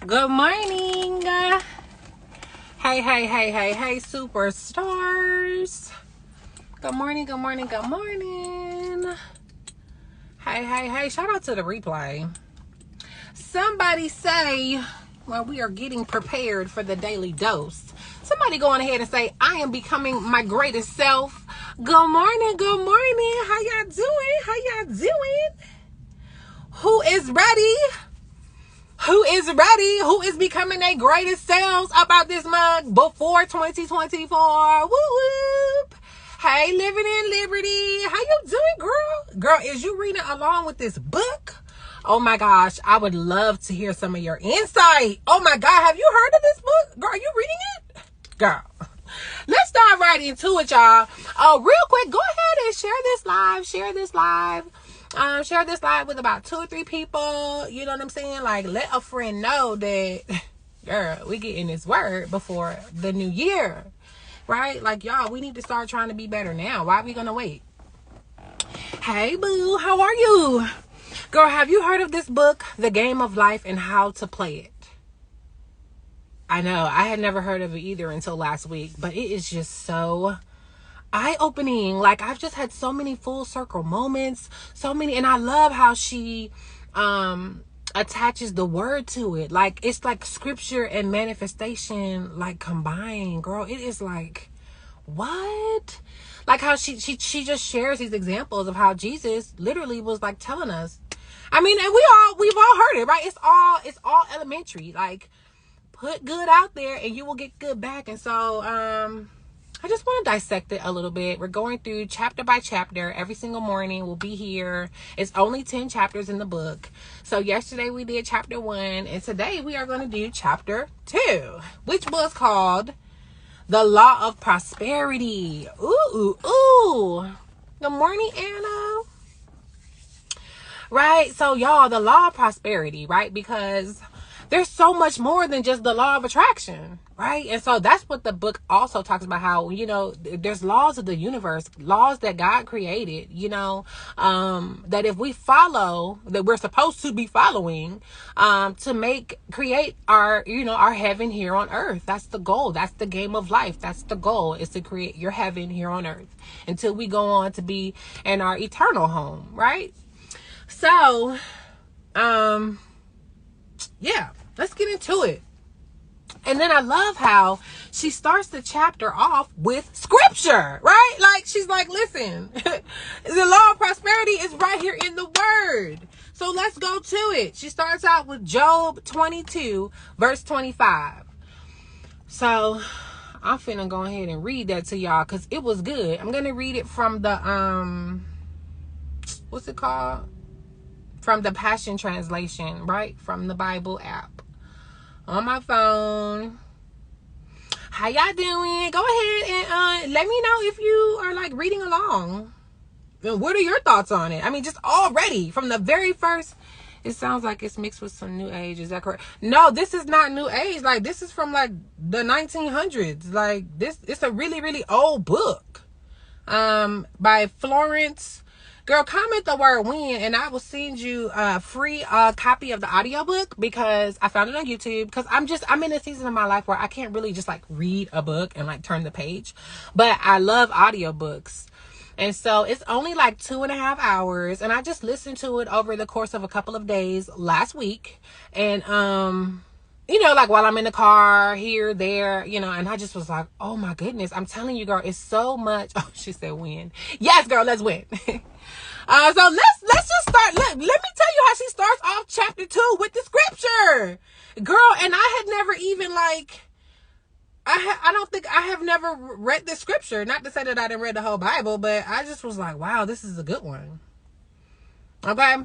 Good morning. Hey, superstars. Good morning. Hey. Shout out to the replay. Somebody say, well, we are getting prepared for the daily dose. Somebody go on ahead and say, I am becoming my greatest self. Good morning. How y'all doing? Who is ready? Who is becoming their greatest selves about this month before 2024? Woo whoop. Hey, Living in Liberty. How you doing, girl? Girl, is you reading along with this book? Oh my gosh, I would love to hear some of your insight. Oh my God, have you heard of this book? Girl, are you reading it? Girl, let's dive right into it, y'all. Real quick, go ahead and share this live. Share this live with about 2 or 3 people. You know what I'm saying? Like, let a friend know that, girl, we getting this word before the new year, right? Like, y'all, we need to start trying to be better now. Why are we gonna wait? Hey, boo, how are you? Girl, have you heard of this book, The Game of Life and How to Play It? I know, I had never heard of it either until last week, but it is just so eye-opening. Like, I've just had so many full circle moments, and I love how she attaches the word to it. Like, it's like scripture and manifestation like combined. Girl, it is like, what? Like how she just shares these examples of how Jesus literally was like telling us. I mean, and we've all heard it, right? It's all elementary. Like, put good out there and you will get good back. And so I just want to dissect it a little bit. We're going through chapter by chapter every single morning. We'll be here. It's only 10 chapters in the book. So yesterday we did chapter 1, and today we are going to do chapter 2, which was called The Law of Prosperity. Ooh. Good morning, Anna. Right? So y'all, the law of prosperity, right? Because there's so much more than just the law of attraction, right? And so that's what the book also talks about, how, you know, there's laws of the universe, laws that God created, you know, that if we follow, that we're supposed to be following, to create our, you know, our heaven here on earth. That's the goal. That's the game of life. That's the goal, is to create your heaven here on earth until we go on to be in our eternal home, right? So, yeah, let's get into it. And then I love how she starts the chapter off with scripture, right? Like, she's like, listen, the law of prosperity is right here in the word. So let's go to it. She starts out with Job 22, verse 25. So I'm finna go ahead and read that to y'all because it was good. I'm going to read it from the, what's it called? From the Passion Translation, right? From the Bible app on my phone. How y'all doing? Go ahead and let me know if you are like reading along. And what are your thoughts on it? I mean, just already from the very first, it sounds like it's mixed with some new age. Is that correct? No, this is not new age. Like, this is from like the 1900s. Like, it's a really, really old book by Florence. Girl, comment the word win and I will send you a free copy of the audiobook, because I found it on YouTube. Because I'm in a season of my life where I can't really just like read a book and like turn the page, but I love audiobooks. And so it's only like 2.5 hours, and I just listened to it over the course of a couple of days last week. And you know, like while I'm in the car, here, there, you know, and I just was like, oh my goodness, I'm telling you, girl, it's so much. Oh, she said win. Yes, girl, let's win. So let's just start. Let me tell you how she starts off chapter 2 with the scripture, girl. And I had never even like, I don't think I have never read the scripture. Not to say that I didn't read the whole Bible, but I just was like, wow, this is a good one. Okay.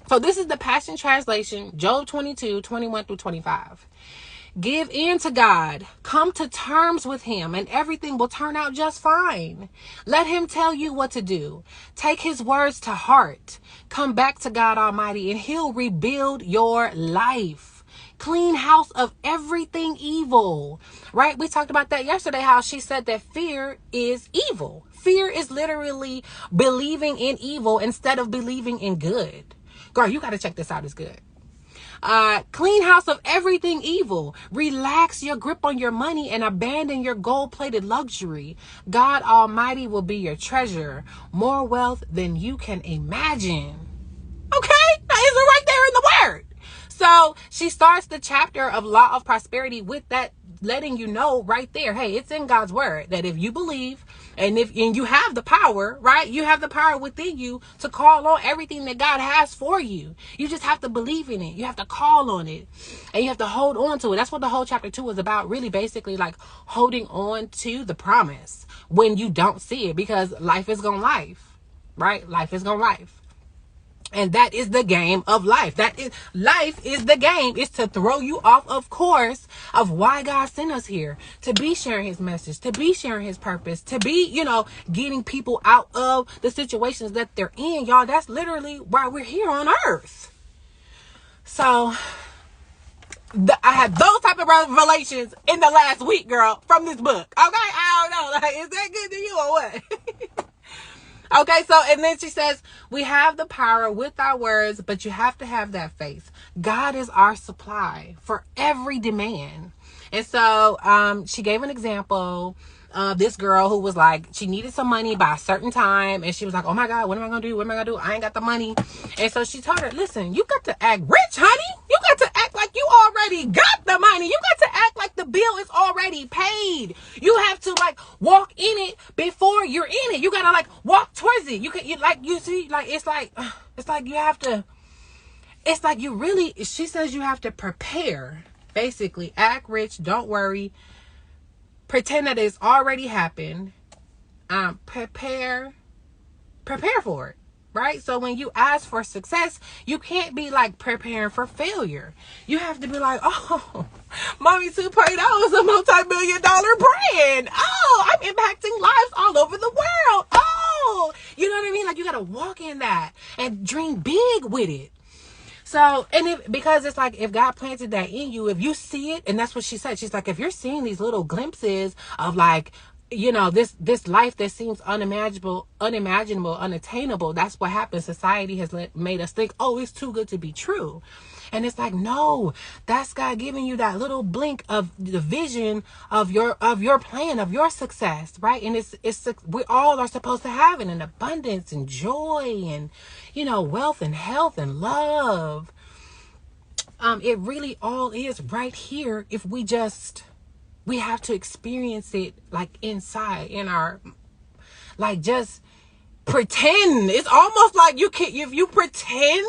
So this is the Passion Translation, Job 22, 21 through 25. Give in to God. Come to terms with him and everything will turn out just fine. Let him tell you what to do. Take his words to heart. Come back to God Almighty and he'll rebuild your life. Clean house of everything evil, right? We talked about that yesterday, how she said that fear is evil. Fear is literally believing in evil instead of believing in good. Girl, you got to check this out. It's good. Clean house of everything evil. Relax your grip on your money and abandon your gold-plated luxury. God Almighty will be your treasure. More wealth than you can imagine. Okay? Now, is it right there in the word? So she starts the chapter of Law of Prosperity with that, letting you know right there, hey, it's in God's word that if you believe and you have the power, right? You have the power within you to call on everything that God has for you. You just have to believe in it. You have to call on it and you have to hold on to it. That's what the whole chapter 2 is about. Really, basically, like holding on to the promise when you don't see it, because life is gonna life, right? Life is gonna life. And that is the game of life. Life is the game. It's to throw you off, of course, of why God sent us here. To be sharing his message, to be sharing his purpose, to be, getting people out of the situations that they're in. Y'all, that's literally why we're here on earth. So, I had those type of revelations in the last week, girl, from this book. Okay? I don't know. Like, is that good to you or what? Okay, so, and then she says, we have the power with our words, but you have to have that faith. God is our supply for every demand. And so, she gave an example of this girl who was like, she needed some money by a certain time. And she was like, oh my God, what am I going to do? What am I going to do? I ain't got the money. And so she told her, listen, you got to act rich, honey. You got to act like you already got the money. You got to act like the bill is already paid. You have to walk in it before you're in it. You got to walk towards it. She says you have to prepare. Basically, act rich. Don't worry. Pretend that it's already happened. Prepare for it, right? So when you ask for success, you can't be preparing for failure. You have to be like, oh, Mommy 2.0 is a multi-million-dollar brand. Oh, I'm impacting lives all over the world. Oh, you know what I mean? You got to walk in that and dream big with it. So, because it's if God planted that in you, if you see it, and that's what she said, she's like, if you're seeing these little glimpses of this life that seems unimaginable, unattainable, that's what happens. Society has made us think, oh, it's too good to be true. And it's no, that's God giving you that little blink of the vision of your plan, of your success, right? And we all are supposed to have it in abundance and joy and, wealth and health and love. It really all is right here if we have to experience it inside in our, just pretend. It's almost if you pretend,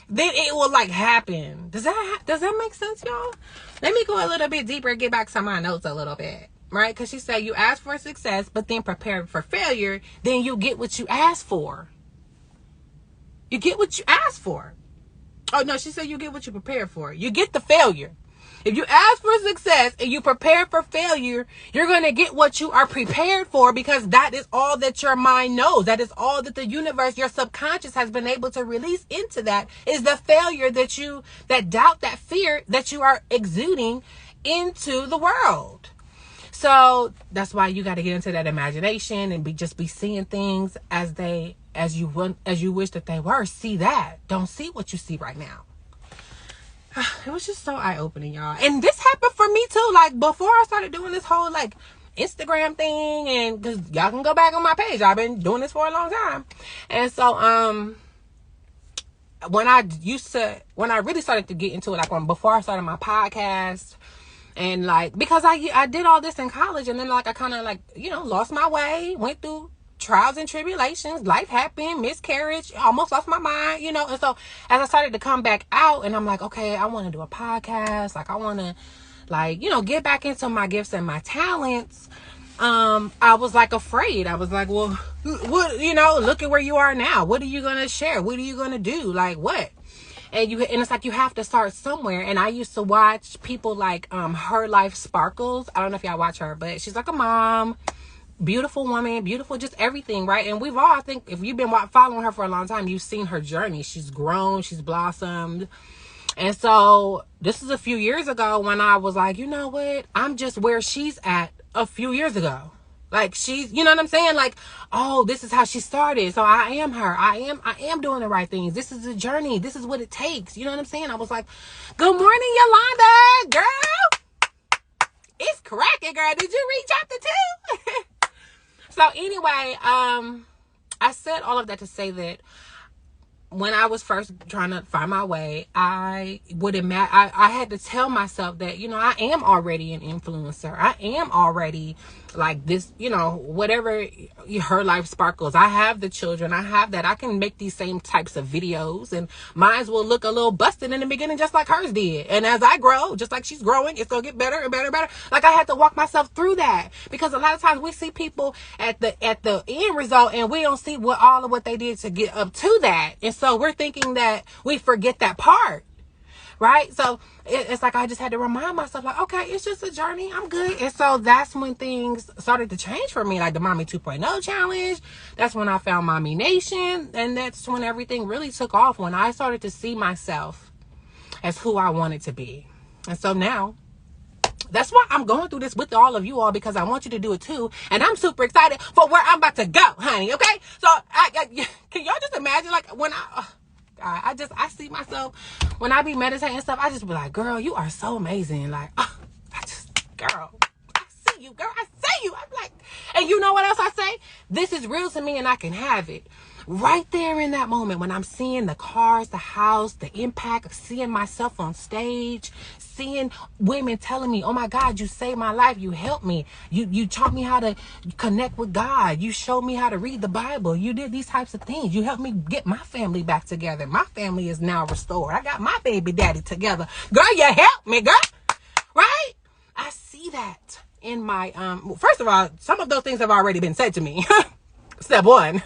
then it will happen. Does that make sense, y'all? Let me go a little bit deeper and get back to my notes a little bit, right? Because she said you ask for success, but then prepare for failure. Then you get what you ask for. You get what you ask for. Oh no, she said you get what you prepare for. You get the failure. If you ask for success and you prepare for failure, you're going to get what you are prepared for, because that is all that your mind knows. That is all that the universe, your subconscious, has been able to release into that, is the failure that doubt, that fear that you are exuding into the world. So that's why you got to get into that imagination and be seeing things as you wish that they were. See that. Don't see what you see right now. It was just so eye-opening, y'all. And this happened for me too. Before I started doing this whole Instagram thing, and because y'all can go back on my page, I've been doing this for a long time. And so when I really started to get into it, before I started my podcast, and because I did all this in college, and then I kind of lost my way, went through trials and tribulations, life happened, miscarriage, almost lost my mind, and so as I started to come back out, and I'm okay, I want to do a podcast, I want to get back into my gifts and my talents. I was afraid. I was well, what, look at where you are now. What are you gonna share? What are you gonna do? What? And it's you have to start somewhere. And I used to watch people Her Life Sparkles. I don't know if y'all watch her, but she's a mom, beautiful woman, beautiful, just everything, right? And we've all, I think, if you've been following her for a long time, you've seen her journey. She's grown, she's blossomed. And so this is a few years ago when I was you know what? I'm just where she's at a few years ago. Like she's, you know what I'm saying? Like, oh, this is how she started. So I am her. I am doing the right things. This is a journey. This is what it takes. You know what I'm saying? I was like, good morning, Yolanda, girl. It's cracking, girl. Did you read chapter 2? So anyway, I said all of that to say that when I was first trying to find my way, I had to tell myself that, I am already an influencer. I am already like this, whatever her life sparkles. I have the children. I have that. I can make these same types of videos, and mine will look a little busted in the beginning, just like hers did. And as I grow, just like she's growing, it's going to get better and better and better. Like I had to walk myself through that, because a lot of times we see people at the end result and we don't see all of what they did to get up to that. And so we're thinking that we forget that part. Right? So it's like I just had to remind myself, like, okay, it's just a journey. I'm good. And so that's when things started to change for me, like the Mommy 2.0 challenge. That's when I found Mommy Nation. And that's when everything really took off, when I started to see myself as who I wanted to be. And so now, that's why I'm going through this with all of you all, because I want you to do it too. And I'm super excited for where I'm about to go, honey. Okay? So can y'all just imagine, like, when I see myself when I be meditating and stuff, I just be like, girl, you are so amazing. Like, girl, I see you, girl. I see you. I'm like, and you know what else I say? This is real to me and I can have it. Right there in that moment when I'm seeing the cars, the house, the impact of seeing myself on stage, seeing women telling me, oh my God, you saved my life. You helped me. You taught me how to connect with God. You showed me how to read the Bible. You did these types of things. You helped me get my family back together. My family is now restored. I got my baby daddy together. Girl, you helped me, girl. Right? I see that in my, first of all, some of those things have already been said to me. Step one.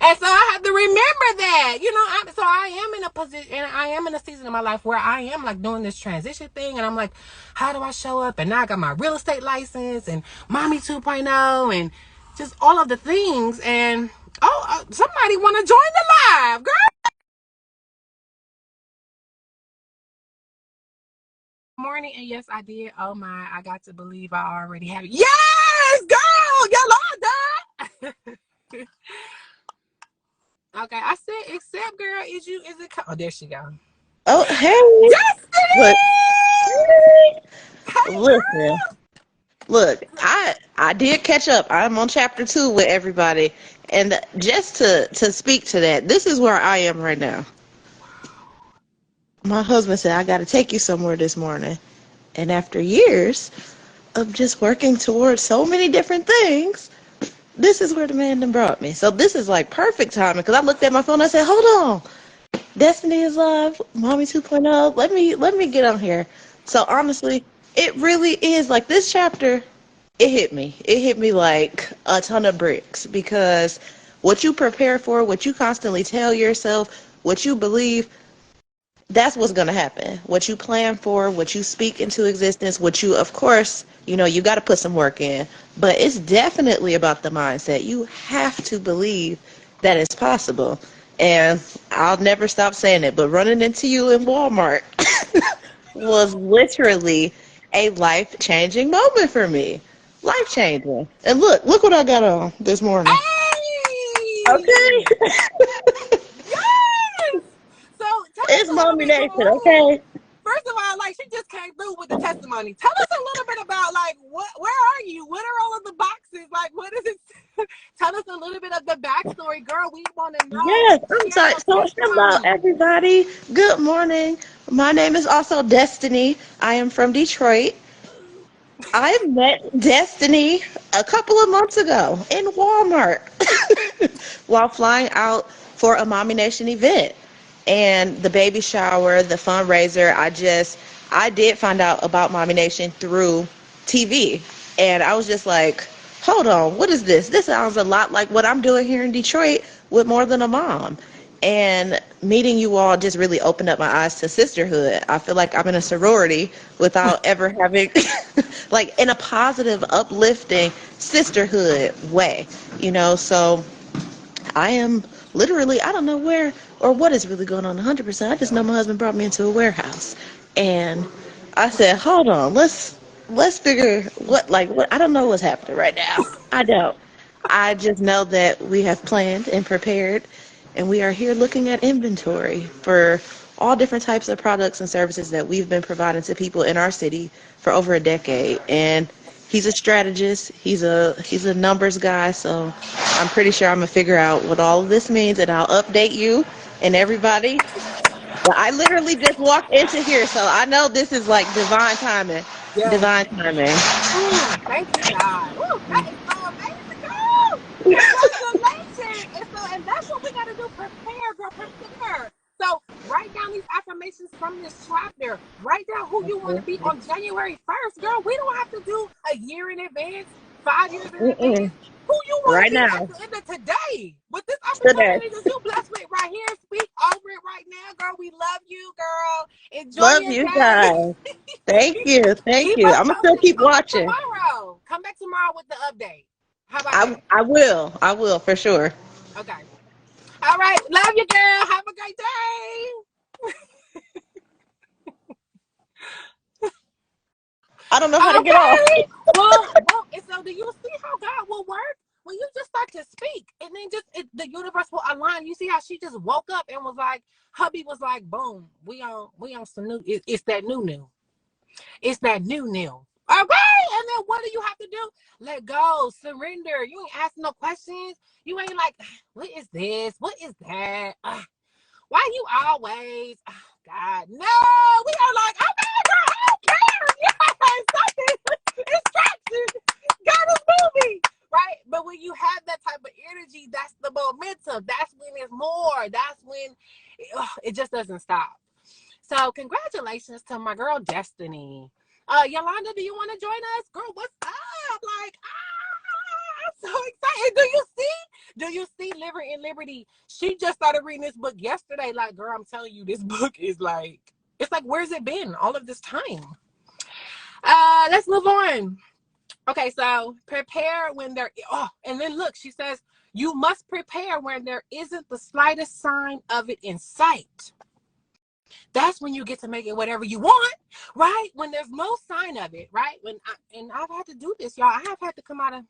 And so I have to remember that, so I am in a position, and I am in a season of my life where I am like doing this transition thing. And I'm like, how do I show up? And now I got my real estate license and Mommy 2.0 and just all of the things. And, somebody want to join the live, girl. Morning. And yes, I did. Oh my, I got to believe I already have it. Yes, girl, Yolanda. Okay, I said, except, girl, is it? Oh, there she go. Oh, hey. Look, Hey, listen. Look, I did catch up. I'm on chapter 2 with everybody. And just to speak to that, this is where I am right now. My husband said, I got to take you somewhere this morning. And after years of just working towards so many different things, this is where the man done brought me. So this is like perfect timing, because I looked at my phone and I said, hold on. Destiny is live, Mommy 2.0. Let me get on here. So honestly, it really is like this chapter. It hit me. It hit me like a ton of bricks, because what you prepare for, what you constantly tell yourself, what you believe, that's what's going to happen. What you plan for, what you speak into existence, what you, of course, you got to put some work in. But it's definitely about the mindset. You have to believe that it's possible. And I'll never stop saying it, but running into you in Walmart was literally a life-changing moment for me. Life-changing. And look what I got on this morning. Hey! Okay? Yes! So tell us It's a little Mommy bit Nation, more. okay? First of all, like, she just came through with the testimony. Tell us a little bit about, like, where are you? What are all of the boxes? Like, what is it? Tell us a little bit of the backstory, girl. We want to know. Yes, I'm Share sorry. your So, hello, testimony. everybody. Good morning. My name is also Destiny. I am from Detroit. I met Destiny a couple of months ago in Walmart while flying out for a Mommy Nation event. And the baby shower, the fundraiser, I did find out about Mommy Nation through TV. And I was just like, hold on, what is this? This sounds a lot like what I'm doing here in Detroit with More Than a Mom. And meeting you all just really opened up my eyes to sisterhood. I feel like I'm in a sorority without ever having, like, in a positive, uplifting sisterhood way, So I am literally, I don't know where or what is really going on 100%. I just know my husband brought me into a warehouse. And I said, hold on, let's figure what I don't know what's happening right now. I don't. I just know that we have planned and prepared, and we are here looking at inventory for all different types of products and services that we've been providing to people in our city for over a decade. And he's a strategist. He's a numbers guy. So I'm pretty sure I'm gonna figure out what all of this means, and I'll update you and everybody. But I literally just walked into here, so I know this is like divine timing. Yes. Divine timing. Thank you, God. Woo, that is so amazing, girl. Congratulations. And that's what we got to do. Prepare, girl, prepare. So write down these affirmations from this chapter. Write down who you want to be on January 1st, girl. We don't have to do a year in advance, 5 years in Mm-mm. advance. Who you want to Right be at now, the end of today with this today. opportunity that you blessed with right here. Speak over it right now, girl. We love you, girl. Enjoy Love your you day. guys. Thank you. Thank Keep you. us I'm gonna still posted. keep Come back watching. tomorrow. Come back tomorrow with the update. How about I that? I will. I will for sure. Okay. All right. Love you, girl. Have a great day. I don't know how to get off. Okay. Well, and so do you see how God will work? When you just start to speak and then the universe will align. You see how she just woke up and was like, hubby was like, boom, we on some new, it's that new. It's that new. All right. And then what do you have to do? Let go, surrender. You ain't asking no questions. You ain't like, what is this? What is that? Why you always, God, no. We are like, oh man, girl, I don't care. Yes, something, distraction. God is moving. Right? But when you have that type of energy, that's the momentum. That's when it's more. That's when it just doesn't stop. So congratulations to my girl Destiny. Yolanda, do you want to join us? Girl, what's up? Like, I'm so excited. Do you see Liver in Liberty? She just started reading this book yesterday. Like, girl, I'm telling you, this book is like, it's like, where's it been all of this time? Let's move on. Okay, so prepare when there, and then look, she says, you must prepare when there isn't the slightest sign of it in sight. That's when you get to make it whatever you want, right? When there's no sign of it, right? And I've had to do this, y'all. I have had to come out of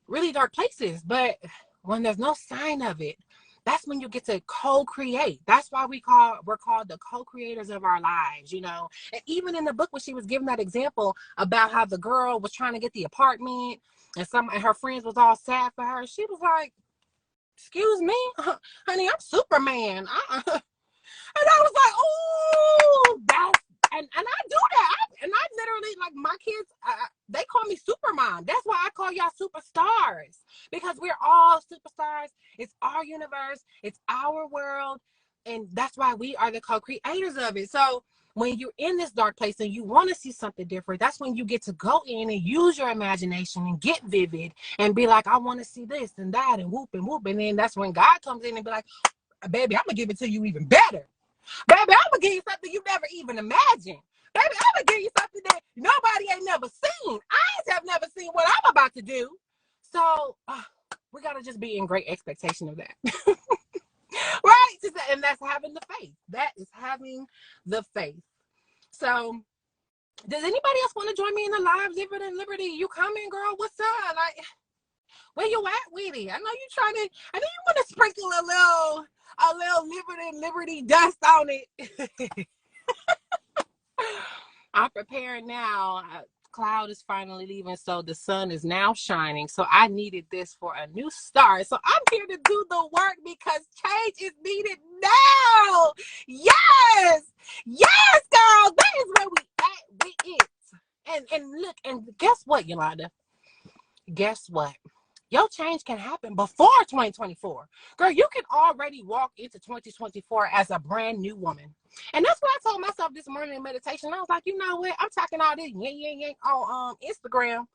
really dark places, but when there's no sign of it, that's when you get to co-create. That's why we're called the co-creators of our lives, you know. And even in the book when she was giving that example about how the girl was trying to get the apartment and her friends was all sad for her, she was like, excuse me, honey, I'm Superman. And I was like, oh, and I do that. And I literally, like, my kids, they call me Supermom. That's why I call y'all superstars, because we're all superstars. It's our universe. It's our world. And that's why we are the co-creators of it. So when you're in this dark place and you want to see something different, that's when you get to go in and use your imagination and get vivid and be like, I want to see this and that and whoop and whoop. And then that's when God comes in and be like, baby, I'm going to give it to you even better. Baby, I'm going to give you something you never even imagined. Baby, I'm going to give you something that nobody ain't never seen. Eyes have never seen what I'm about to do. So we got to just be in great expectation of that. Right? And that's having the faith. That is having the faith. So does anybody else want to join me in the live? Zippert and Liberty, you coming, girl? What's up? Like, where you at, Weedy? I know you want to sprinkle a little Liberty dust on it. I'm preparing now. Cloud is finally leaving, so the sun is now shining. So I needed this for a new start. So I'm here to do the work because change is needed now. Yes, girl. That is where we at with it. And look, and guess what, Yolanda? Guess what? Your change can happen before 2024. Girl, you can already walk into 2024 as a brand new woman. And that's what I told myself this morning in meditation. I was like, you know what? I'm talking all this yank on Instagram.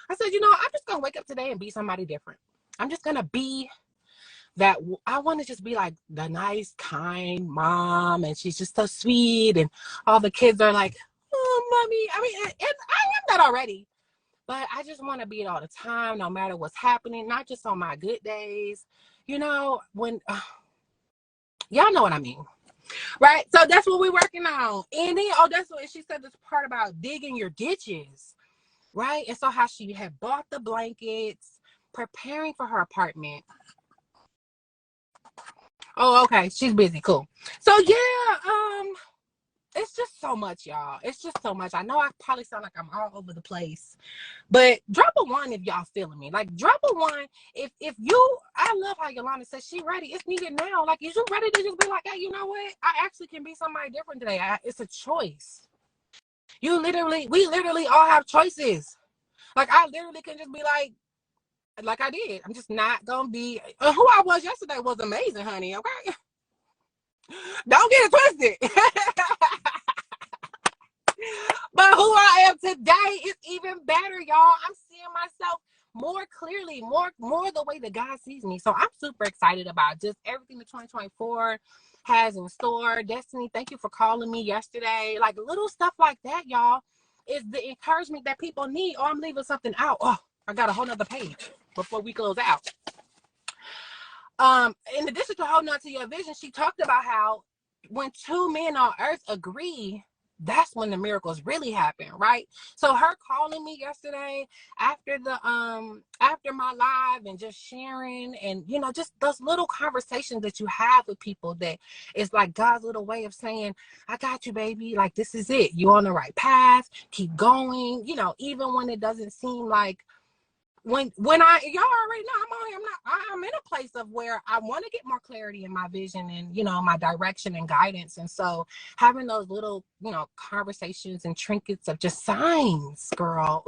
I said, I'm just going to wake up today and be somebody different. I'm just going to be that. I want to just be like the nice, kind mom. And she's just so sweet. And all the kids are like, oh, mommy. I mean, and I am that already. But I just want to be it all the time, no matter what's happening, not just on my good days. When y'all know what I mean, right? So that's what we're working on. And then, that's what she said, this part about digging your ditches. right? And so how she had bought the blankets, preparing for her apartment. Oh, okay. She's busy. Cool. So yeah, it's just so much, y'all. It's just so much. I know I probably sound like I'm all over the place, but drop a one if y'all feeling me. Like, drop a one if you. I love how Yolanda says she ready. It's needed now. Like, is you ready to just be like, hey, you know what? I actually can be somebody different today. It's a choice. We literally all have choices. Like, I literally can just be like I did. I'm just not gonna be who I was yesterday was amazing, honey. Okay, don't get it twisted. But who I am today is even better, y'all. I'm seeing myself more clearly, more the way that God sees me. So I'm super excited about just everything that 2024 has in store. Destiny, thank you for calling me yesterday. Like, little stuff like that, y'all, is the encouragement that people need. Oh, I'm leaving something out. Oh, I got a whole nother page before we close out. In addition to holding on to your vision, she talked about how when two men on earth agree, that's when the miracles really happen, right? So her calling me yesterday after my live and just sharing, and just those little conversations that you have with people, that is like God's little way of saying, I got you, baby. Like, this is it. You're on the right path. Keep going. Even when it doesn't seem like, when y'all already know I'm in a place of where I want to get more clarity in my vision and my direction and guidance. And so having those little conversations and trinkets of just signs, girl,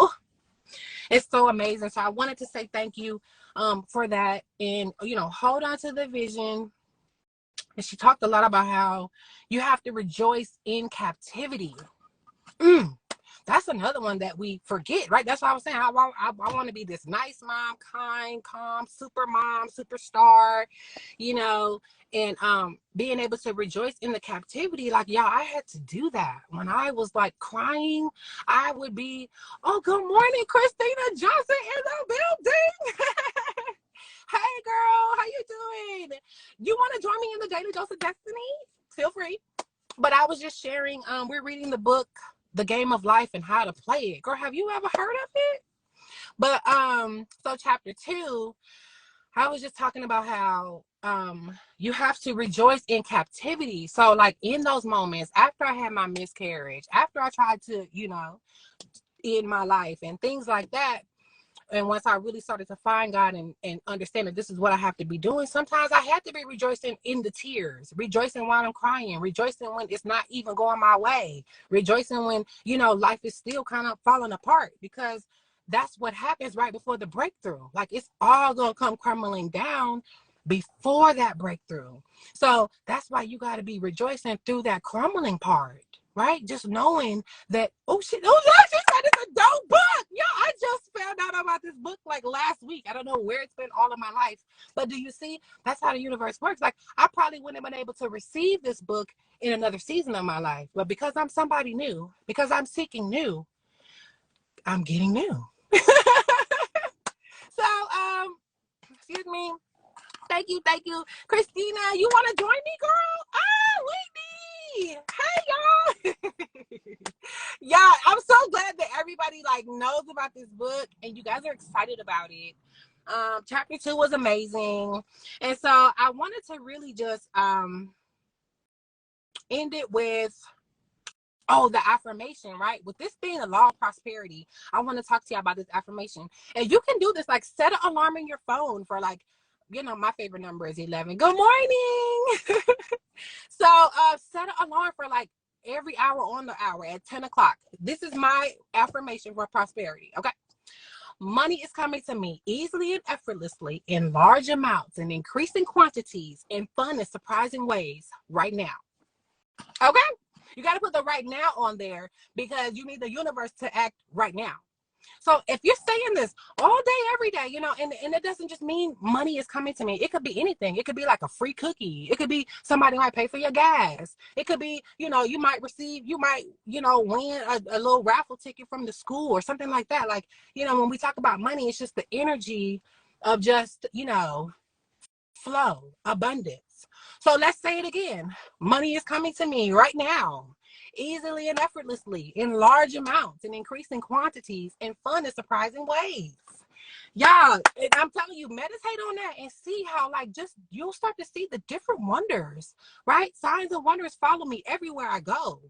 it's so amazing. So I wanted to say thank you for that, and hold on to the vision. And she talked a lot about how you have to rejoice in captivity. That's another one that we forget, right? That's why I was saying I want to be this nice mom, kind, calm, super mom, superstar, and being able to rejoice in the captivity. Like, y'all, I had to do that. When I was like crying, I would be, oh, good morning, Christina Johnson in the building. Hey, girl, how you doing? You want to join me in the Daily Dose of Destiny? Feel free. But I was just sharing, we're reading the book The Game of Life and How to Play It. Girl, have you ever heard of it? But so chapter 2, I was just talking about how you have to rejoice in captivity. So like in those moments after I had my miscarriage, after I tried to end my life and things like that, and once I really started to find God and understand that this is what I have to be doing, sometimes I had to be rejoicing in the tears, rejoicing while I'm crying, rejoicing when it's not even going my way, rejoicing when, life is still kind of falling apart, because that's what happens right before the breakthrough. Like, it's all going to come crumbling down before that breakthrough. So that's why you got to be rejoicing through that crumbling part. Right? Just knowing that, she said it's a dope book. Yo, I just found out about this book like last week. I don't know where it's been all of my life. But do you see? That's how the universe works. Like, I probably wouldn't have been able to receive this book in another season of my life. But because I'm somebody new, because I'm seeking new, I'm getting new. So, excuse me. Thank you. Christina, you want to join me, girl? Oh, Whitney. Hey, y'all. Yeah, I'm so glad that everybody knows about this book and you guys are excited about it. Chapter 2 was amazing. And so I wanted to really just end it with the affirmation, right? With this being a law of prosperity, I want to talk to you about this affirmation. And you can do this, set an alarm in your phone for my favorite number is 11. Good morning. So set an alarm for every hour on the hour at 10 o'clock. This is my affirmation for prosperity. Okay. Money is coming to me easily and effortlessly in large amounts and increasing quantities in fun and surprising ways right now. Okay. You got to put the right now on there because you need the universe to act right now. So if you're saying this all day, every day, and it doesn't just mean money is coming to me. It could be anything. It could be like a free cookie. It could be somebody might pay for your gas. It could be, you might win a little raffle ticket from the school or something like that. When we talk about money, it's just the energy of just, flow, abundance. So let's say it again. Money is coming to me right now easily and effortlessly in large amounts and increasing quantities in fun and surprising ways. Yeah, and I'm telling you, meditate on that and see how, like, just you'll start to see the different wonders, right? Signs and wonders follow me everywhere I go.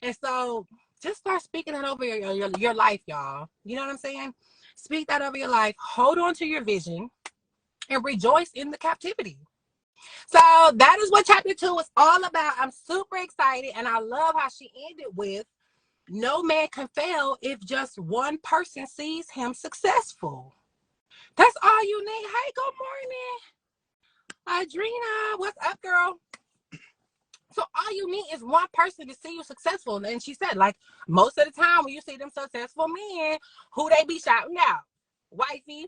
And so just start speaking that over your life, y'all. You know what I'm saying? Speak that over your life. Hold on to your vision and rejoice in the captivity. So that is what chapter 2 is all about. I'm super excited, and I love how she ended with no man can fail if just one person sees him successful. That's all you need. Hey, good morning, Adrena. What's up, girl? So all you need is one person to see you successful. And she said, like, most of the time when you see them successful men, who they be shouting out? Wifey,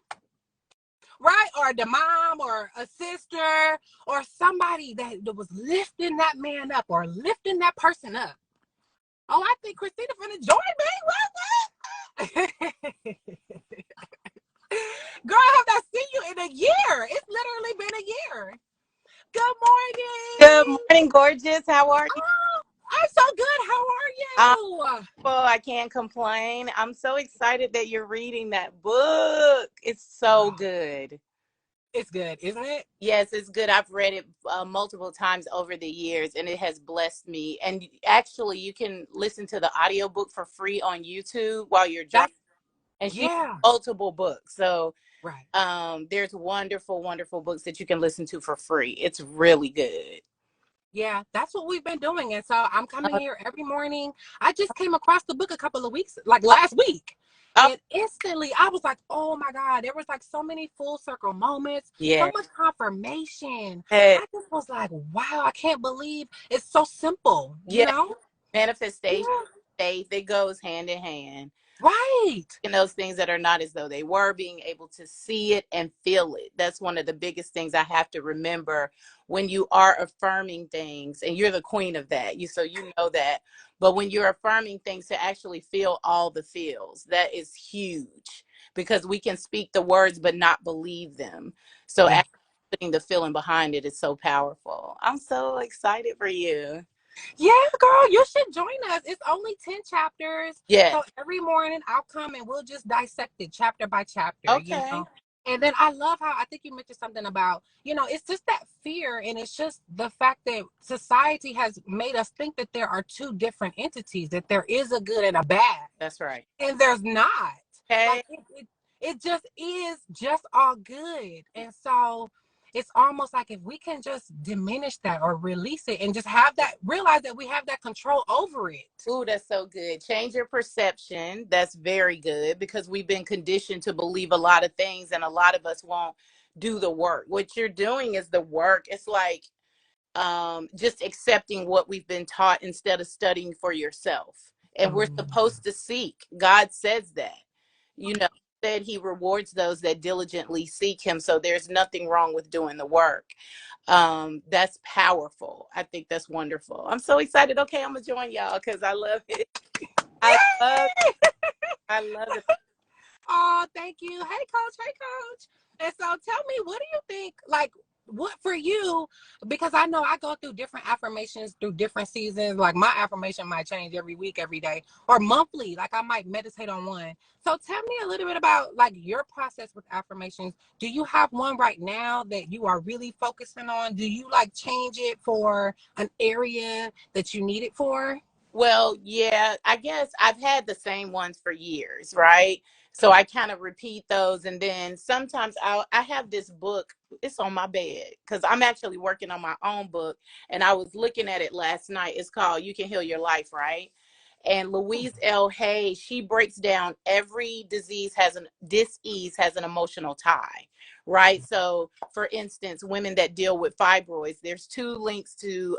right? Or the mom or a sister or somebody that was lifting that man up or lifting that person up. Oh, I think Christina finna join me. What? Girl, I have not seen you in a year. It's literally been a year. Good Good morning. morning, gorgeous. How are you? Oh, I'm so good. How are you? Well, I can't complain. I'm so excited that you're reading that book. It's so Oh, good. it's good, isn't it? Yes, it's good. I've read it multiple times over the years, and it has blessed me. And actually, you can listen to the audiobook for free on YouTube while you're driving. That's, And she has yeah, multiple books. So right. there's wonderful, wonderful books that you can listen to for free. It's really good. Yeah, that's what we've been doing. And so I'm coming here every morning. I just came across the book a couple of weeks, like last week. Oh, And instantly I was like, oh my God, there was like so many full circle moments, so yeah. much confirmation. Hey, I just was like, wow, I can't believe it's so simple, you yeah. know? Manifestation, Yeah, faith, it goes hand in hand. right. In those things that are not as though they were, being able to see it and feel it. That's one of the biggest things I have to remember when you are affirming things, and you're the queen of that. You know that. But when you're affirming things, to actually feel all the feels, that is huge, because we can speak the words but not believe them. So Yeah. actually putting the feeling behind it is so powerful. I'm so excited for you. Yeah, girl, you should join us. It's only 10 chapters. Yeah. So every morning I'll come and we'll just dissect it chapter by chapter, you Okay. know? And then I love how I think you mentioned something about, it's just that fear. And it's just the fact that society has made us think that there are two different entities, that there is a good and a bad. That's right. And there's not. Okay. Like it just is just all good. And so it's almost like if we can just diminish that or release it and just have that, realize that we have that control over it. Ooh, that's so good. Change your perception. That's very good, because we've been conditioned to believe a lot of things, and a lot of us won't do the work. What you're doing is the work. It's like just accepting what we've been taught instead of studying for yourself. And we're Mm. supposed to seek. God says that. You know, said he rewards those that diligently seek him. So there's nothing wrong with doing the work. That's powerful. I think that's wonderful. I'm so excited. Okay, I'm gonna join y'all because I love it. I love I love it. Oh, thank you. Hey, coach. Hey, coach. And so tell me, what do you think, like, what for you? Because I know I go through different affirmations through different seasons. Like, my affirmation might change every week, every day, or monthly. Like, I might meditate on one. So tell me a little bit about, like, your process with affirmations. Do you have one right now that you are really focusing on? Do you, like, change it for an area that you need it for? Well, yeah, I guess I've had the same ones for years, right? So I kind of repeat those, and then sometimes I have this book. It's on my bed because I'm actually working on my own book, and I was looking at it last night. It's called "You Can Heal Your Life," right? And Louise L. Hay, she breaks down every disease has an emotional tie, right? So, for instance, women that deal with fibroids, there's two links to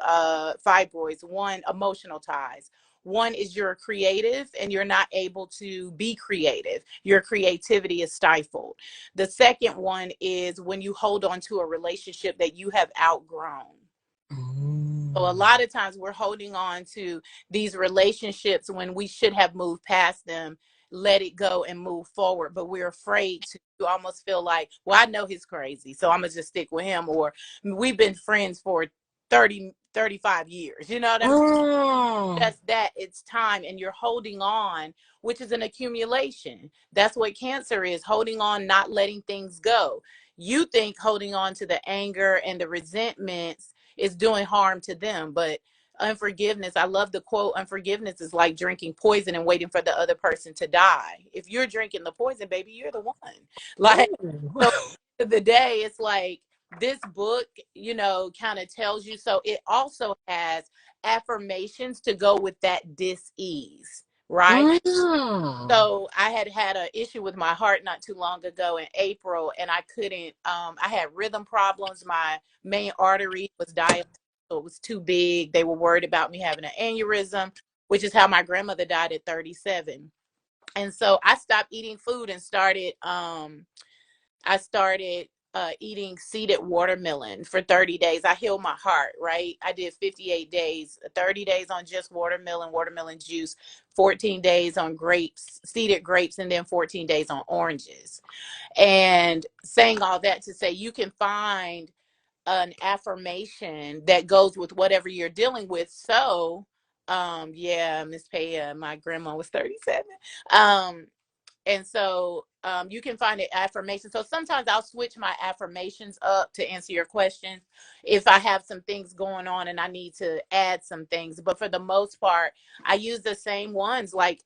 fibroids. One, emotional ties. One is you're creative and you're not able to be creative. Your creativity is stifled. The second one is when you hold on to a relationship that you have outgrown. So a Mm. lot of times we're holding on to these relationships when we should have moved past them, let it go and move forward. But we're afraid to. You almost feel like, well, I know he's crazy, so I'm gonna just stick with him. Or we've been friends for 30 35 years. You know what I mean? Mm. Just that it's time and you're holding on, which is an accumulation. That's what cancer is, holding on, not letting things go. You think holding on to the anger and the resentments is doing harm to them, but unforgiveness, I love the quote, unforgiveness is like drinking poison and waiting for the other person to die. If you're drinking the poison, baby, you're the one. Like, Ooh. so at the end of the day, it's like this book, kind of tells you. So it also has affirmations to go with that dis-ease, right? Mm. So I had an issue with my heart not too long ago in April, and I couldn't. I had rhythm problems. My main artery was dilated, so it was too big. They were worried about me having an aneurysm, which is how my grandmother died at 37. And so I stopped eating food and started. I started eating seeded watermelon for 30 days. I healed my heart, right? I did 58 days, 30 days on just watermelon juice, 14 days on grapes, seeded grapes, and then 14 days on oranges. And saying all that to say you can find an affirmation that goes with whatever you're dealing with. So, yeah, Miss Paya, my grandma was 37. And so you can find an affirmation. So sometimes I'll switch my affirmations up to answer your question if I have some things going on and I need to add some things. But for the most part, I use the same ones. Like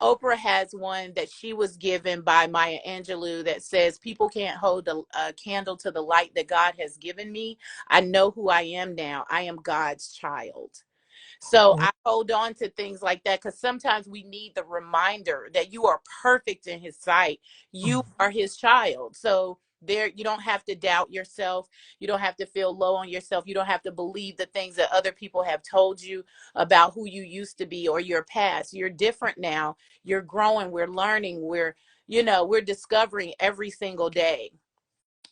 Oprah has one that she was given by Maya Angelou that says, people can't hold a candle to the light that God has given me. I know who I am now. I am God's child. So I hold on to things like that because sometimes we need the reminder that you are perfect in his sight. You are his child. So there, you don't have to doubt yourself. You don't have to feel low on yourself. You don't have to believe the things that other people have told you about who you used to be or your past. You're different now. You're growing. We're learning. We're discovering every single day.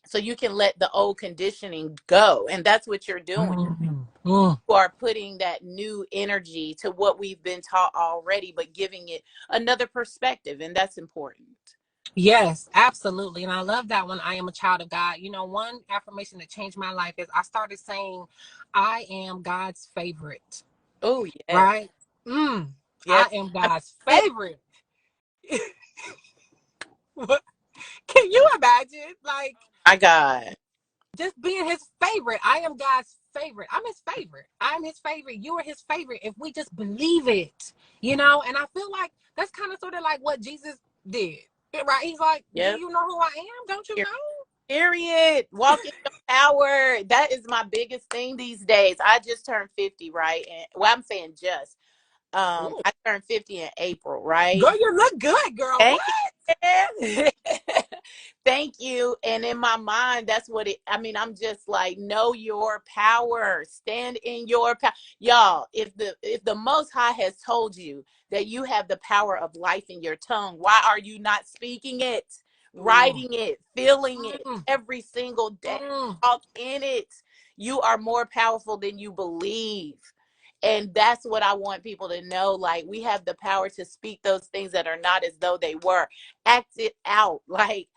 So you can let the old conditioning go. And that's what you're doing. Mm. Mm. Are putting that new energy to what we've been taught already, but giving it another perspective. And that's important. Yes, absolutely. And I love that one. I am a child of God. One affirmation that changed my life is I started saying, I am God's favorite. Oh, yes. Right? I Yes. am I mean, God's favorite. What? Can you imagine? Like, my God. just being his favorite. I am God's favorite. I'm his favorite. I'm his favorite. You are his favorite. If we just believe it, and I feel like that's kind of sort of like what Jesus did, right? He's like, do Yep. you know who I am? Don't you know? Period. Walk in your power. That is my biggest thing these days. I just turned 50, right? And well, I'm saying just. Ooh. I turned 50 in April, right? Girl, you look good, girl. Thank What? you. Thank you. And in my mind, that's what I'm just like, know your power. Stand in your power. Y'all, if the Most High has told you that you have the power of life in your tongue, why are you not speaking it, Ooh. writing it, feeling it Mm, every single day? mm. Walk in it. You are more powerful than you believe. And that's what I want people to know. Like, we have the power to speak those things that are not as though they were. Act it out. Like,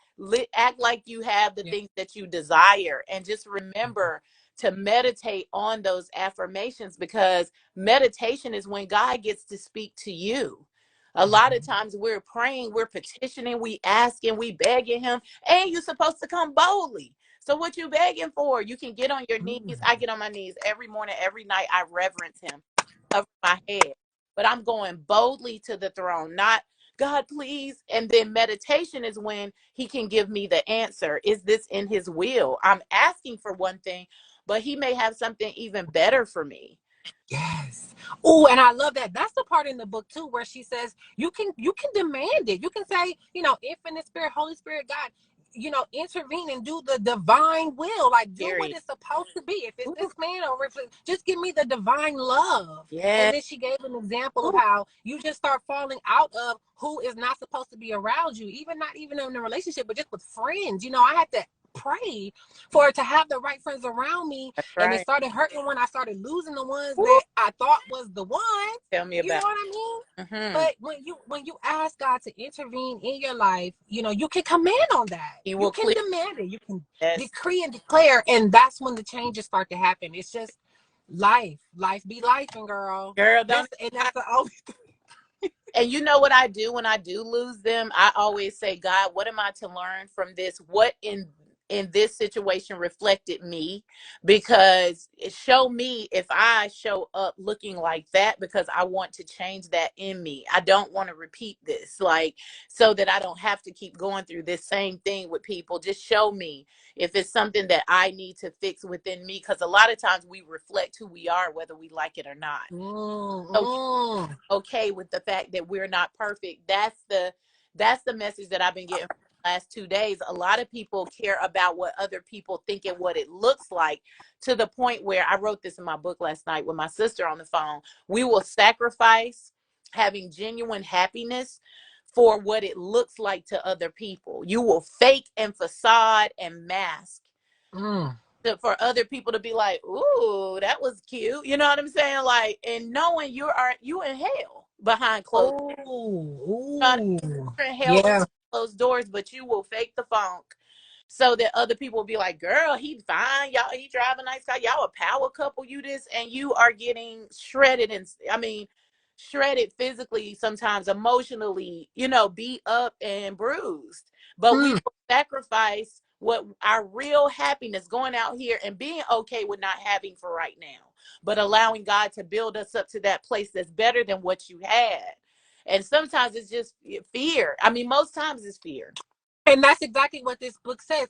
act like you have the Yeah. things that you desire. And just remember to meditate on those affirmations, because meditation is when God gets to speak to you. A lot of times we're praying, we're petitioning, we asking, we begging him, and you're supposed to come boldly. So what you begging for? You can get on your knees. I get on my knees every morning, every night. I reverence him, cover my head. But I'm going boldly to the throne, not God, please. And then meditation is when he can give me the answer. Is this in his will? I'm asking for one thing, but he may have something even better for me. Yes. Oh, and I love that. That's the part in the book too where she says you can demand it. You can say, Infinite Spirit, Holy Spirit, God, intervene and do the divine will. Like, do what Period. it's supposed to be. If it's Ooh, this man or if just give me the divine love. And yeah. then she gave an example of Ooh, how you just start falling out of who is not supposed to be around you, even not even in a relationship, but just with friends. I had to pray for to have the right friends around me, that's and it right. started hurting when I started losing the ones Ooh, that I thought was the ones. tell me You know about what I mean? Hmm. But when you ask God to intervene in your life, you can command on that. He You will can clear. demand it. You can Yes, decree and declare, and that's when the changes start to happen. It's just life. Life be life, and girl. girl, don't. That's the only. And you know what I do when I do lose them? I always say, God, what am I to learn from this? What in this situation reflected me? Because it show me if I show up looking like that, because I want to change that in me. I don't want to repeat this, like, so that I don't have to keep going through this same thing with people. Just show me if it's something that I need to fix within me, because a lot of times we reflect who we are, whether we like it or not. So Mm. okay with the fact that we're not perfect. That's the message that I've been getting for the last 2 days. A lot of people care about what other people think and what it looks like, to the point where I wrote this in my book last night with my sister on the phone. We will sacrifice having genuine happiness for what it looks like to other people. You will fake and facade and mask Mm. for other people to be like, "Ooh, that was cute." You know what I'm saying? Like, and knowing you in hell behind closed. You know, Oh, ooh. you're in hell behind Yeah. closed doors, but you will fake the funk so that other people will be like, "Girl, he fine. Y'all, he drive a nice car. Y'all a power couple. You this," and you are getting shredded, and I mean, shredded physically, sometimes emotionally. Beat up and bruised. But we Mm. will sacrifice what our real happiness, going out here and being okay with not having for right now, but allowing God to build us up to that place that's better than what you had. And sometimes it's just fear. I mean, most times it's fear. And that's exactly what this book says.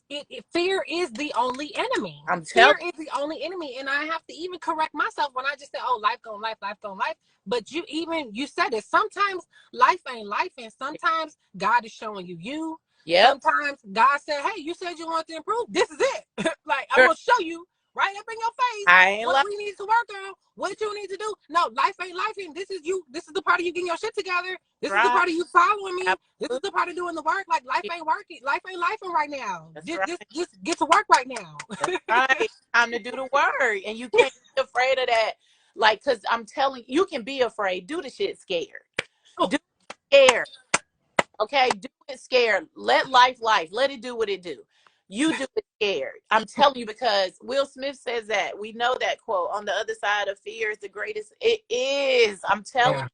Fear is the only enemy. I'm telling Fear is the only enemy. And I have to even correct myself when I just say, oh, life going life, life going life. But you said it. Sometimes life ain't life. And you. sometimes God is showing you. Yep. Sometimes God said, hey, you said you want to improve. This is it. Like, I'm Girl, going to show you right up in your face I ain't what lying. we need to work on, what you need to do. No, life ain't life. And this is you. This is the part of you getting your shit together. This is the Right. part of you following me. This is Absolutely. the part of doing the work. Like life ain't working. Life ain't lifing right now. That's Just, right. just, just get to work right now. That's right. Time to do the work. And you can't be afraid of that. Like, because I'm telling you, you can be afraid. Do the shit scared. Oh, Do it scared. Okay? Do it scared. Let life. Let it do what it do. You do it scared. I'm telling you, because Will Smith says that. We know that quote. On the other side of fear is the greatest. It is. I'm telling yeah, you.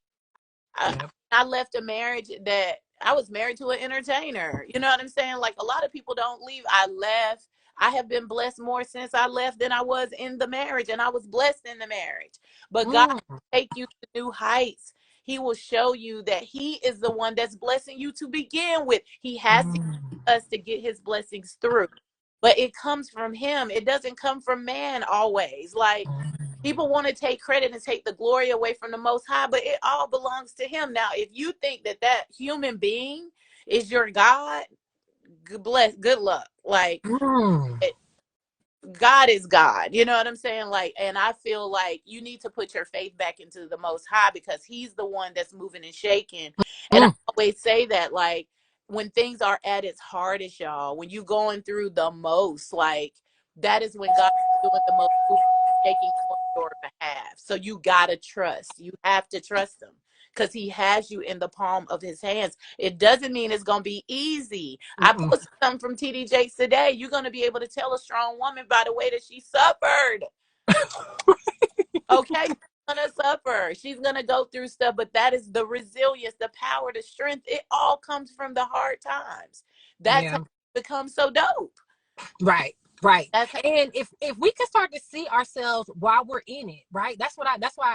I, yeah. I left a marriage that I was married to an entertainer. You know what I'm saying? Like, a lot of people don't leave. I left. I have been blessed more since I left than I was in the marriage, and I was blessed in the marriage. But God Mm, will take you to new heights. He will show you that He is the one that's blessing you to begin with. He has to mm, use us to get His blessings through. But it comes from Him. It doesn't come from man always. Like, people want to take credit and take the glory away from the Most High, but it all belongs to Him. Now, if you think that that human being is your God, good luck. Like, mm, God is God. You know what I'm saying? Like, and I feel like you need to put your faith back into the Most High, because He's the one that's moving and shaking. And I mm, always say that, like, when things are at its hardest, y'all, when you going through the most, like, that is when God is doing the most moving and shaking on your behalf. So you gotta trust. You have to trust Him, because He has you in the palm of His hands. It doesn't mean it's gonna be easy. I mm, posted something from TD Jakes today. You're gonna be able to tell a strong woman by the way that she suffered. Okay, she's gonna suffer. She's gonna go through stuff, but that is the resilience, the power, the strength. It all comes from the hard times. That's how yeah. you become so dope. Right, right. That's how. And if we can start to see ourselves while we're in it, right? That's why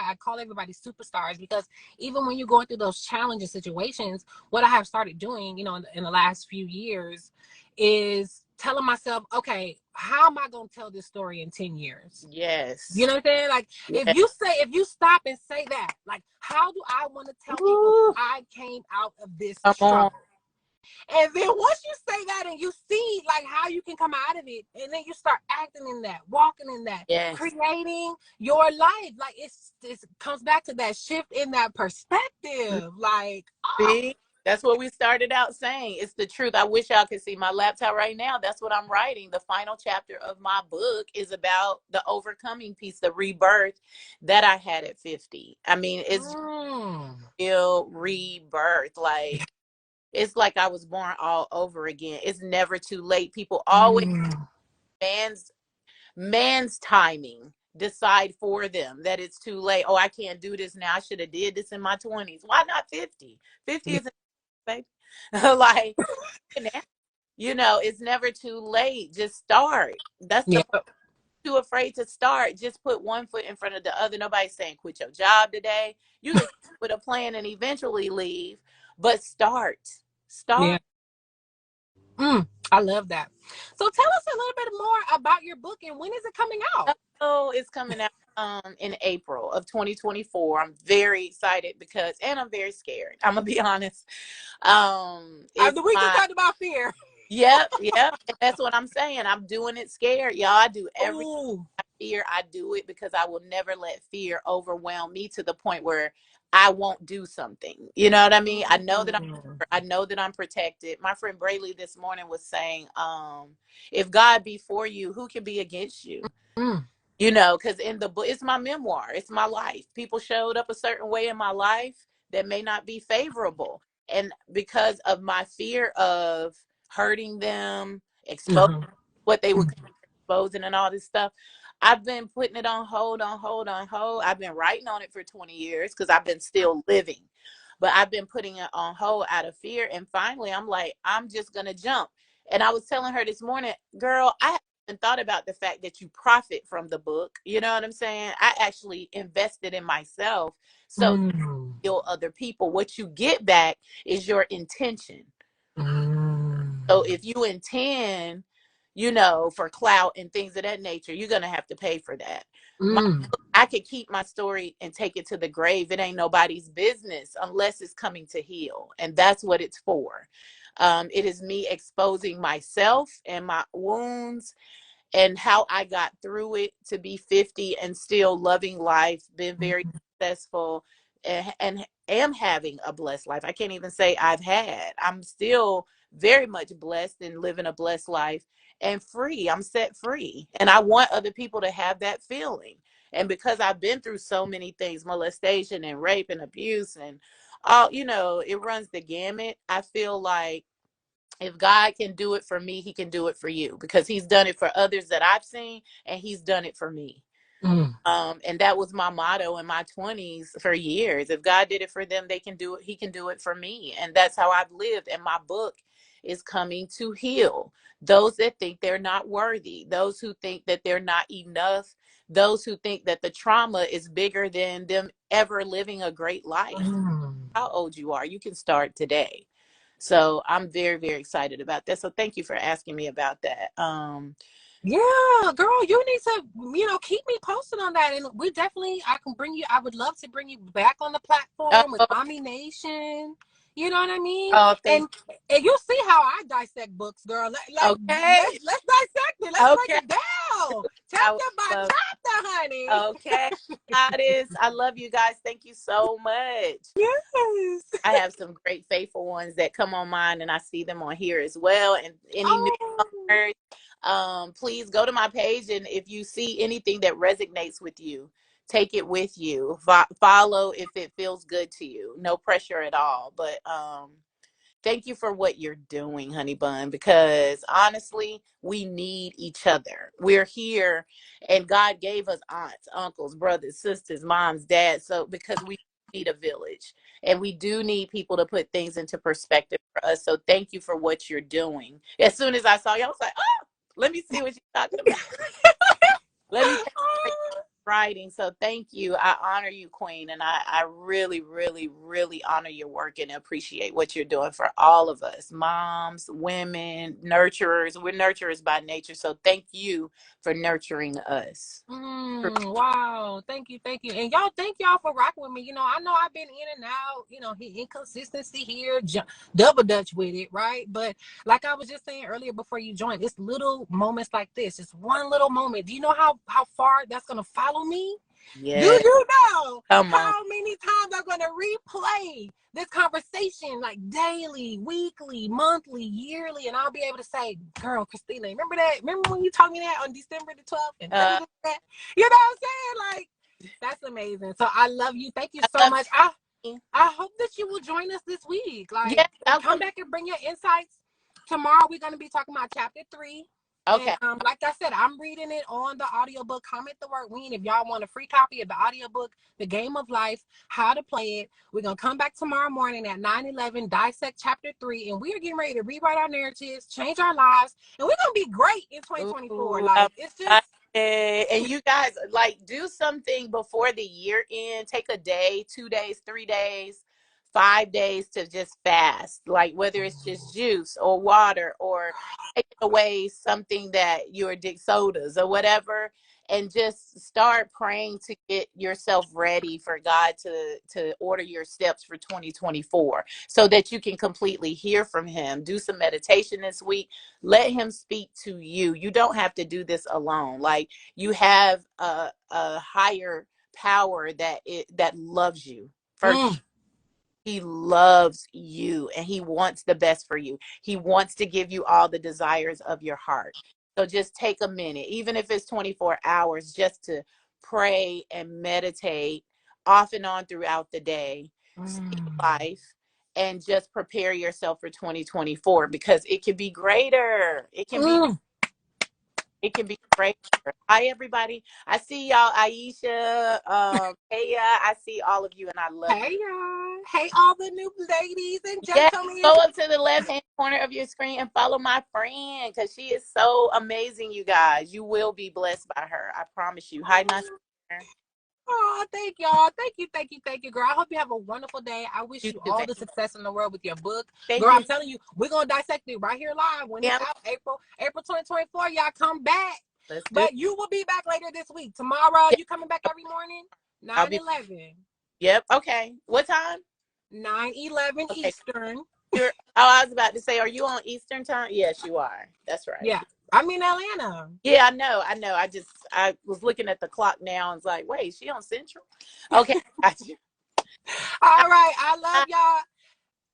I call everybody superstars, because even when you're going through those challenging situations, what I have started doing, in the last few years, is telling myself, okay, how am I going to tell this story in 10 years? You Yes. know what I'm saying? Like, Yes. if you stop and say that, like, how do I want to tell people Woo. I came out of this Come on. struggle? And then once you say that and you see like how you can come out of it, and then you start acting in that, walking in that, Yes. creating your life. Like it comes back to that shift in that perspective. Like, oh, See, that's what we started out saying. It's the truth. I wish y'all could see my laptop right now. That's what I'm writing. The final chapter of my book is about the overcoming piece, the rebirth that I had at 50. I mean, it's mm, real rebirth. Like, it's like I was born all over again. It's never too late. People always Mm. man's man's timing decide for them that it's too late. Oh, I can't do this now. I should have did this in my 20s. Why not 50? 50 Yeah. isn't baby. Like, you know, it's never too late. Just start. That's the Yeah. point. Too afraid to start. Just put one foot in front of the other. Nobody's saying quit your job today. You can with a plan and eventually leave, but start. Yeah. Start. I love that. So tell us a little bit more about your book and when is it coming out? Oh, it's coming out in April of 2024. I'm very excited because, and I'm very scared. I'm gonna be honest. It's We just my talked about fear. Yep, yep. And that's what I'm saying. I'm doing it scared, y'all. I do every Ooh. fear. I do it because I will never let fear overwhelm me to the point where I won't do something. You know what I mean? I know that I'm protected. My friend Brayley this morning was saying, if God be for you, who can be against you? Mm. You know, because in the book, it's my memoir, it's my life. People showed up a certain way in my life that may not be favorable. And because of my fear of hurting them, expose Mm-hmm. what they would exposing and all this stuff, I've been putting it on hold, on hold, on hold. I've been writing on it for 20 years because I've been still living. But I've been putting it on hold out of fear. And finally, I'm like, I'm just going to jump. And I was telling her this morning, girl, I haven't thought about the fact that you profit from the book. You know what I'm saying? I actually invested in myself. So Mm. heal other people. What you get back is your intention. Mm. So if you intend, you know, for clout and things of that nature, you're gonna have to pay for that. My, Mm. I could keep my story and take it to the grave. It ain't nobody's business unless it's coming to heal, and that's what it's for. It is me exposing myself and my wounds and how I got through it to be 50 and still loving life, been very successful, and am having a blessed life. I can't even say I've had. I'm still very much blessed and living a blessed life and free. I'm set free. And I want other people to have that feeling. And because I've been through so many things, molestation and rape and abuse and all, you know, it runs the gamut. I feel like if God can do it for me, he can do it for you because he's done it for others that I've seen and he's done it for me. Mm. And that was my motto in my 20s for years. If God did it for them, they can do it. He can do it for me. And that's how I've lived. And my book is coming to heal those that think they're not worthy, those who think that they're not enough, those who think that the trauma is bigger than them ever living a great life. Mm. How old you are, you can start today. So I'm very, very excited about that. So thank you for asking me about that. Yeah, girl, you need to, keep me posted on that. And we definitely, I would love to bring you back on the platform with Oh, Mommy Nation. You know what I mean? oh, thank And you'll see how I dissect books, girl. you. Okay. Let's dissect it. Let's break Okay. it down. I would Chapter by love. chapter, honey. Okay. Goddess, I love you guys. Thank you so much. Yes. I have some great faithful ones that come on mine and I see them on here as well. And any new Oh. owners, please go to my page and if you see anything that resonates with you, take it with you. Follow if it feels good to you. No pressure at all. But thank you for what you're doing, Honey Bun, because honestly, we need each other. We're here, and God gave us aunts, uncles, brothers, sisters, moms, dads. So, because we need a village and we do need people to put things into perspective for us. So, thank you for what you're doing. As soon as I saw you, I was like, oh, let me see what you're talking about. Let me take writing. So thank you. I honor you, Queen. And I really, really, really honor your work and appreciate what you're doing for all of us, moms, women, nurturers. We're nurturers by nature. So thank you for nurturing us. Wow. Thank you. And y'all, thank y'all for rocking with me. I know I've been in and out, inconsistency here, double dutch with it, right? But like I was just saying earlier before you joined, it's little moments like this. It's one little moment. Do you know how far that's gonna follow me? Do Yeah. you know Come on. how many times I'm going to replay this conversation like daily, weekly, monthly, yearly, and I'll be able to say, girl, Christina, remember that? Remember when you told me that on December the 12th? And Uh, that? You know what I'm saying? Like, that's amazing. So I love you. Thank you I so love much. I hope that you will join us this week. Like, Yes, I'll come come. back and bring your insights. Tomorrow we're gonna be talking about chapter 3. And Okay. like I said, I'm reading it on the audiobook. Comment the word win if y'all want a free copy of the audiobook, The Game of Life, how to play it. We're gonna come back tomorrow morning at 9:11, dissect chapter 3, and we are getting ready to rewrite our narratives, change our lives, and we're gonna be great in 2024. Ooh, Like, it's just and you guys, like, do something before the year end. Take a day, 2 days, 3 days, 5 days to just fast. Like, whether it's just juice or water or taking away something that you're sodas or whatever, and just start praying to get yourself ready for God to order your steps for 2024 so that you can completely hear from him. Do some meditation this week. Let him speak to you. You don't have to do this alone. Like, you have a higher power that loves you. First, mm, he loves you and he wants the best for you. He wants to give you all the desires of your heart. So just take a minute, even if it's 24 hours, just to pray and meditate off and on throughout the day. Speak mm, life and just prepare yourself for 2024 because it can be greater. mm. It can be greater. Hi everybody. I see y'all, Aisha, Kaya. I see all of you and I love you. Hey y'all. Hey all the new ladies and Yeah, gentlemen. go up to the left hand corner of your screen and follow my friend because she is so amazing, you guys. You will be blessed by her. I promise you. Hi, Nasir. Oh, thank y'all. Thank you, girl. I hope you have a wonderful day. I wish You you too. all the success in the world with your book. Thank Girl, you. I'm telling you, we're gonna dissect it right here live when it's Yeah, out, April 2024. Y'all come back. let's do it. But you will be back later this week. Tomorrow, Yeah, you coming back every morning? I'll 9 be. 11. Yep. Okay. What time? 9:11 Okay. Eastern. You're. Oh, I was about to say, are you on Eastern time? Yes, you are. That's right. Yeah. I'm in Atlanta. Yeah, I know. I know. I was looking at the clock now and was like, wait, she on Central? Okay. Got you. All right. I love y'all.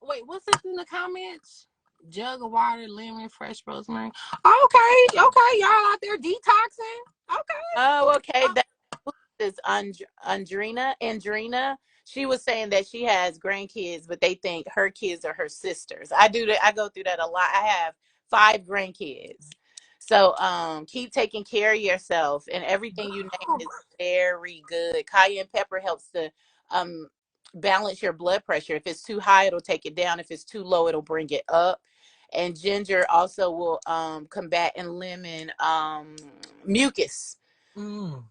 Wait, what's this in the comments? Jug of water, lemon, fresh rosemary. Okay, okay, y'all out there detoxing. Okay. Oh, okay. That is Andrina. Andrina. She was saying that she has grandkids, but they think her kids are her sisters. I do that. I go through that a lot. I have 5 grandkids. So keep taking care of yourself and everything you name is very good. Cayenne pepper helps to um balance your blood pressure. If it's too high, it'll take it down. If it's too low, it'll bring it up. And ginger also will combat and lemon mucus. Mm.